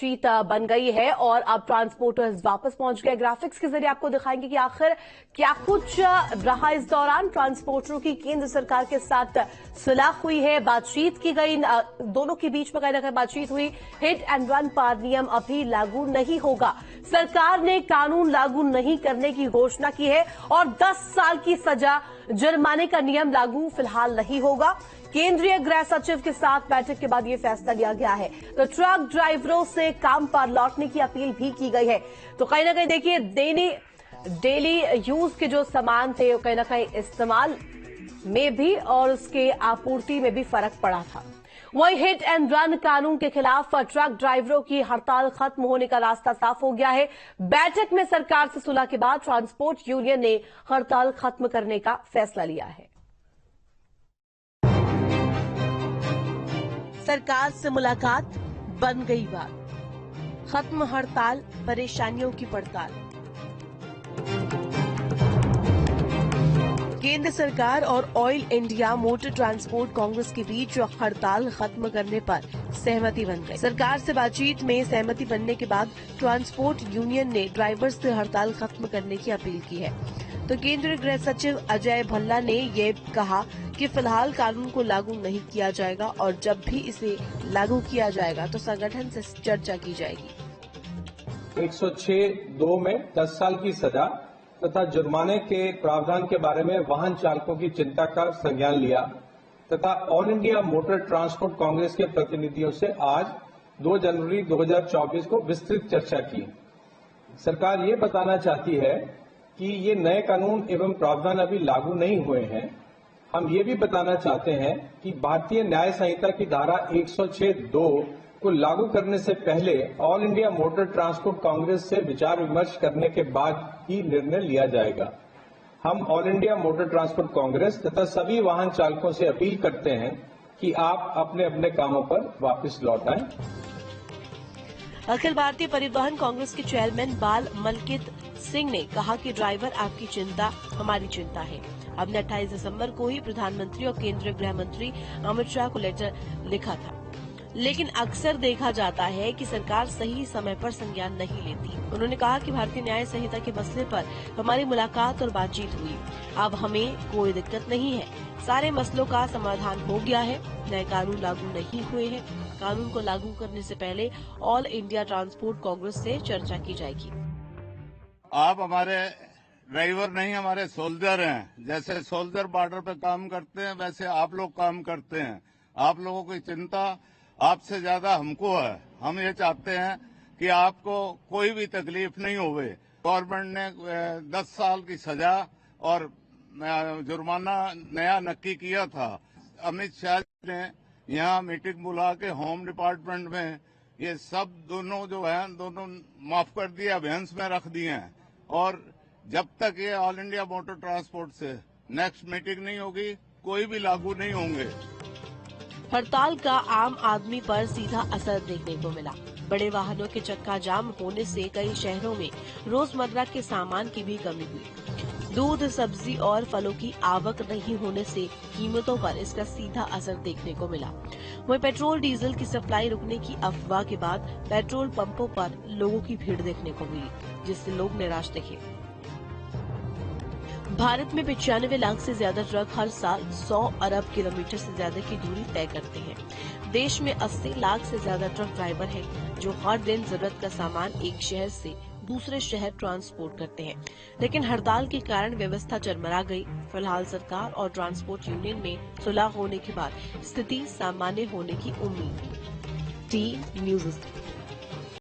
जीत बन गई है और अब ट्रांसपोर्टर्स वापस पहुंच गए। ग्राफिक्स के जरिए आपको दिखाएंगे कि आखिर क्या कुछ रहा इस दौरान। ट्रांसपोर्टरों की केंद्र सरकार के साथ सुलह हुई है, बातचीत की गई, दोनों के बीच में कहीं ना कहीं बातचीत हुई। हिट एंड रन पर नियम अभी लागू नहीं होगा। सरकार ने कानून लागू नहीं करने की घोषणा की है और 10 साल की सजा, जुर्माने का नियम लागू फिलहाल नहीं होगा। केंद्रीय गृह सचिव के साथ बैठक के बाद यह फैसला लिया गया है। तो ट्रक ड्राइवरों से काम पर लौटने की अपील भी की गई है। तो कहीं ना कहीं देखिए, डेली यूज के जो सामान थे कहीं ना कहीं इस्तेमाल में भी और उसके आपूर्ति में भी फर्क पड़ा था। वही हिट एंड रन कानून के खिलाफ ट्रक ड्राइवरों की हड़ताल खत्म होने का रास्ता साफ हो गया है। बैठक में सरकार से सुलह के बाद ट्रांसपोर्ट यूनियन ने हड़ताल खत्म करने का फैसला लिया है। सरकार से मुलाकात, बन गई बात, खत्म हड़ताल, परेशानियों की पड़ताल। केंद्र सरकार और oil India motor transport Congress के बीच हड़ताल खत्म करने पर सहमति बन गई। सरकार से बातचीत में सहमति बनने के बाद ट्रांसपोर्ट यूनियन ने ड्राइवर्स से हड़ताल खत्म करने की अपील की है। तो केंद्रीय गृह सचिव अजय भल्ला ने ये कहा कि फिलहाल कानून को लागू नहीं किया जाएगा और जब भी इसे लागू किया जाएगा तो संगठन से चर्चा की जाएगी। 106(2) में 10 साल की सजा तथा जुर्माने के प्रावधान के बारे में वाहन चालकों की चिंता का संज्ञान लिया तथा all India motor transport Congress के प्रतिनिधियों से आज 2 जनवरी 2024 को विस्तृत चर्चा की। सरकार ये बताना चाहती है कि ये नए कानून एवं प्रावधान अभी लागू नहीं हुए हैं। हम ये भी बताना चाहते हैं कि भारतीय न्याय संहिता की धारा 106(2) को लागू करने से पहले all India motor transport Congress से विचार विमर्श करने के बाद ही निर्णय लिया जाएगा। हम all India motor transport Congress तथा सभी वाहन चालकों से अपील करते हैं कि आप अपने अपने कामों पर वापस लौट आएं। अखिल भारतीय परिवहन कांग्रेस के चेयरमैन बाल मलकित सिंह ने कहा कि ड्राइवर आपकी चिंता हमारी चिंता है। हमने 28 दिसंबर को ही प्रधानमंत्री और केंद्रीय गृह मंत्री अमित शाह को लेटर लिखा था, लेकिन अक्सर देखा जाता है कि सरकार सही समय पर संज्ञान नहीं लेती। उन्होंने कहा कि भारतीय न्याय संहिता के मसले पर हमारी मुलाकात और बातचीत हुई। अब हमें कोई दिक्कत नहीं है, सारे मसलों का समाधान हो गया है। नए कानून लागू नहीं हुए हैं। कानून को लागू करने से पहले ऑल इंडिया ट्रांसपोर्ट कांग्रेस से चर्चा की जाएगी। आप हमारे ड्राइवर नहीं, हमारे सोल्जर हैं। जैसे सोल्जर बॉर्डर पे काम करते हैं वैसे आप लोग काम करते हैं। आप लोगों की चिंता आपसे ज्यादा हमको है। हम ये चाहते हैं कि आपको कोई भी तकलीफ नहीं होवे। गवर्नमेंट ने 10 साल की सजा और जुर्माना नया नक्की किया था। अमित शाह ने यहाँ मीटिंग बुला के होम डिपार्टमेंट में ये सब दोनों जो है दोनों माफ कर दिया, अभियान्स में रख दिए हैं। और जब तक ये ऑल इंडिया मोटर ट्रांसपोर्ट से नेक्स्ट मीटिंग नहीं होगी, कोई भी लागू नहीं होंगे। हड़ताल का आम आदमी पर सीधा असर देखने को मिला। बड़े वाहनों के चक्का जाम होने से कई शहरों में रोजमर्रा के सामान की भी कमी हुई। दूध, सब्जी और फलों की आवक नहीं होने से कीमतों पर इसका सीधा असर देखने को मिला। वहीं पेट्रोल डीजल की सप्लाई रुकने की अफवाह के बाद पेट्रोल पंपों पर लोगों की भीड़ देखने को मिली, जिससे लोग निराश दिखे। भारत में 95 लाख से ज्यादा ट्रक हर साल 100 अरब किलोमीटर से ज्यादा की दूरी तय करते हैं। देश में 80 लाख से ज्यादा ट्रक ड्राइवर हैं, जो हर दिन जरूरत का सामान एक शहर से दूसरे शहर ट्रांसपोर्ट करते हैं। लेकिन हड़ताल के कारण व्यवस्था चरमरा गई। फिलहाल सरकार और ट्रांसपोर्ट यूनियन में सुलह होने के बाद स्थिति सामान्य होने की उम्मीद। T news.